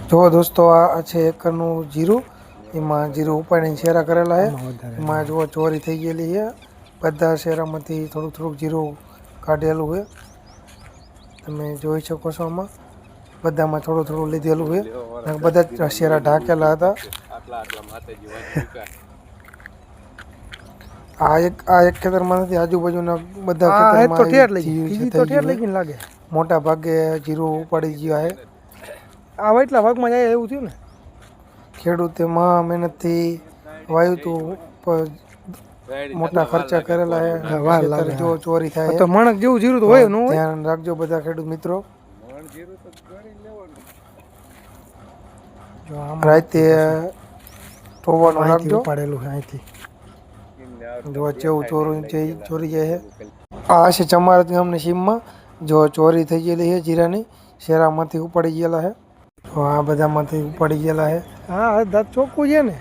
જો દોસ્તો આ છે એકરનું જીરું, એમાં જીરું ઉપાડીને શેરા કરેલા છે. એમાં જો ચોરી થઈ ગયેલી છે. બધા શેરામાંથી થોડુંક થોડુંક જીરું કાઢેલું છે. તમે જોઈ શકો છો આમાં બધામાં થોડું થોડું લીધેલું છે. બધા જ શેરા ઢાંકેલા હતા. આ એક ખેતરમાં નથી, આજુબાજુના બધા ખેતરમાં લાગે. મોટા ભાગે જીરું ઉપાડી ગયા છે. આ એટલા ભાગમાં જાય એવું થયું ને. ખેડૂતે મહેનતથી વાવ્યું હતું, મોટા ખર્ચા કરેલા છે. જો ચોરી થાય તો મણક જેવું જીરું તો હોય ન હોય. ધ્યાન રાખજો બધા ખેડૂત મિત્રો. રાતે ટોવાનું રાખજો. પાડેલું છે અહીંથી. જો જેવું ચોરી જાય છે. આ છે ચમારત ગામની સીમમાં જો ચોરી થઈ ગયેલી છે જીરાની. શેરામાંથી ઉપાડી ગયેલા છે. તો આ બધામાંથી ઉપાડી ગયેલા છે. હા દાંત ચોખ્ખું છે ને.